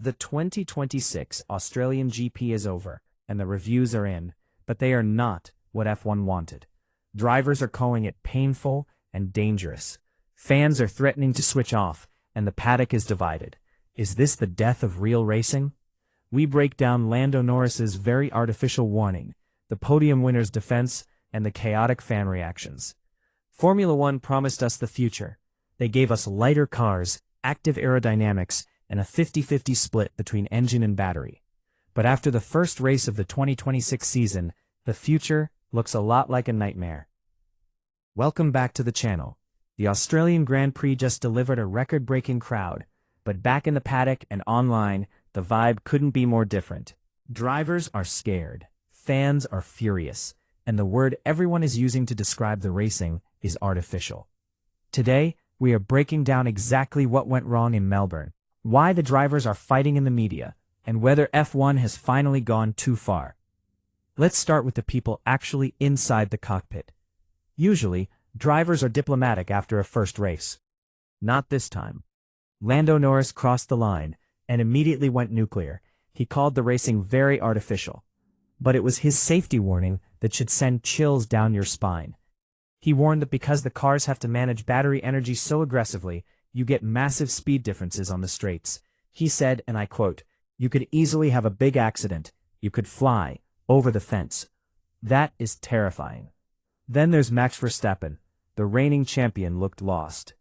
The 2026 Australian GP is over, and the reviews are in, but they are not what F1 wanted. Drivers are calling it painful and dangerous. Fans are threatening to switch off, and the paddock is divided. Is this the death of real racing? We break down Lando Norris's very artificial warning, the podium winner's defense, and the chaotic fan reactions. Formula One promised us the future. They gave us lighter cars, active aerodynamics, and a 50-50 split between engine and battery. But after the first race of the 2026 season, the future looks a lot like a nightmare. Welcome back to the channel. The Australian Grand Prix just delivered a record-breaking crowd, but back in the paddock and online, the vibe couldn't be more different. Drivers are scared, fans are furious, and the word everyone is using to describe the racing is artificial. Today, we are breaking down exactly what went wrong in Melbourne, why the drivers are fighting in the media, and whether F1 has finally gone too far. Let's start with the people actually inside the cockpit. Usually, drivers are diplomatic after a first race. Not this time. Lando Norris crossed the line and immediately went nuclear. He called the racing very artificial. But it was his safety warning that should send chills down your spine. He warned that because the cars have to manage battery energy so aggressively, you get massive speed differences on the straights. He said, and I quote, "You could easily have a big accident. You could fly over the fence." That is terrifying. Then there's Max Verstappen. The reigning champion looked lost.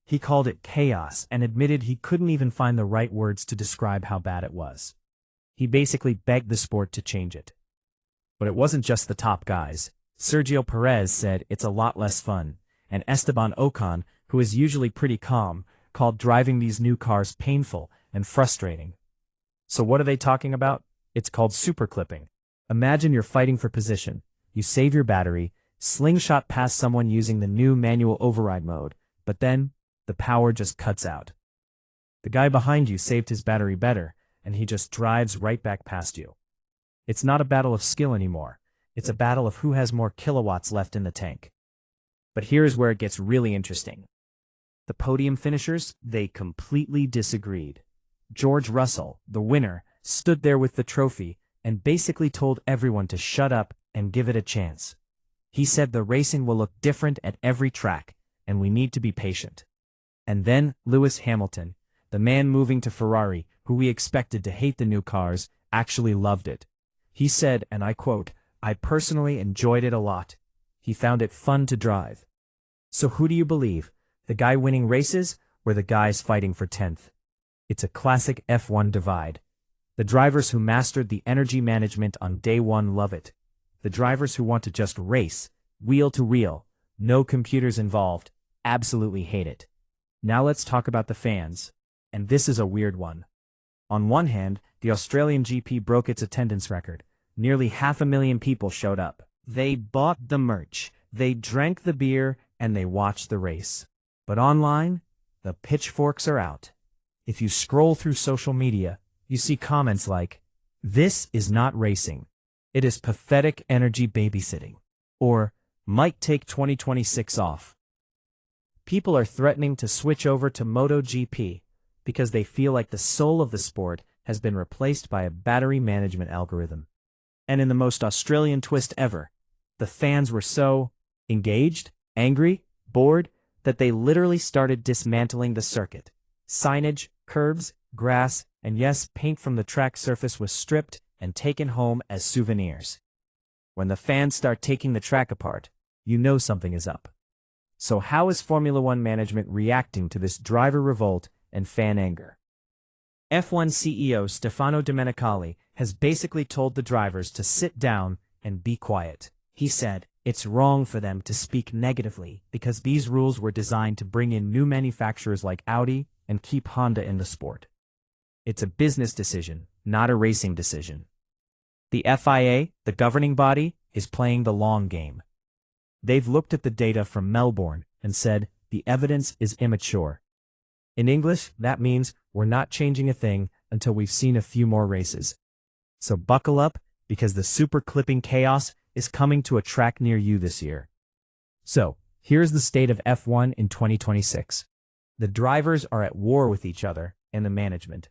He called it chaos and admitted he couldn't even find the right words to describe how bad it was. He basically begged the sport to change it. But it wasn't just the top guys. Sergio Perez said it's a lot less fun, and Esteban Ocon, who is usually pretty calm, called driving these new cars painful and frustrating. So what are they talking about? It's called superclipping. Imagine you're fighting for position. You save your battery, slingshot past someone using the new manual override mode, but then the power just cuts out. The guy behind you saved his battery better, and he just drives right back past you. It's not a battle of skill anymore. It's a battle of who has more kilowatts left in the tank. But here's where it gets really interesting. The podium finishers, they completely disagreed. George Russell, the winner, stood there with the trophy and basically told everyone to shut up and give it a chance. He said the racing will look different at every track, and we need to be patient. And then Lewis Hamilton, the man moving to Ferrari, who we expected to hate the new cars, actually loved it. He said, and I quote, "I personally enjoyed it a lot. He found it fun to drive." So who do you believe? The guy winning races or the guys fighting for 10th? It's a classic F1 divide. The drivers who mastered the energy management on day one love it. The drivers who want to just race, wheel to wheel, no computers involved, absolutely hate it. Now let's talk about the fans. And this is a weird one. On one hand, the Australian GP broke its attendance record. Nearly 500,000 people showed up. They bought the merch, they drank the beer, and they watched the race. But online, the pitchforks are out. If you scroll through social media, you see comments like, "This is not racing. It is pathetic energy babysitting." Or, "Might take 2026 off." People are threatening to switch over to MotoGP because they feel like the soul of the sport has been replaced by a battery management algorithm. And in the most Australian twist ever, the fans were so engaged, angry, bored, that they literally started dismantling the circuit. Signage, curbs, grass, and yes, paint from the track surface was stripped and taken home as souvenirs. When the fans start taking the track apart, you know something is up. So how is Formula One management reacting to this driver revolt and fan anger? F1 CEO Stefano Domenicali has basically told the drivers to sit down and be quiet. He said, "It's wrong for them to speak negatively because these rules were designed to bring in new manufacturers like Audi and keep Honda in the sport. It's a business decision, not a racing decision." The FIA, the governing body, is playing the long game. They've looked at the data from Melbourne and said the evidence is immature. In English, that means we're not changing a thing until we've seen a few more races. So buckle up, because the super clipping chaos is coming to a track near you this year. So, here's the state of F1 in 2026. The drivers are at war with each other, and the management.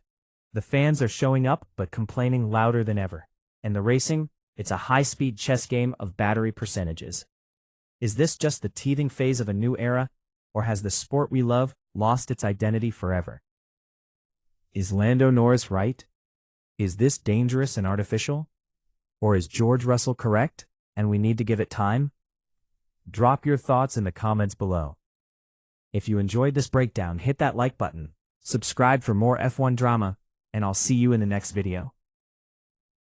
The fans are showing up but complaining louder than ever. And the racing, it's a high-speed chess game of battery percentages. Is this just the teething phase of a new era, or has the sport we love lost its identity forever? Is Lando Norris right? Is this dangerous and artificial? Or is George Russell correct, and we need to give it time? Drop your thoughts in the comments below. If you enjoyed this breakdown, hit that like button, subscribe for more F1 drama, and I'll see you in the next video.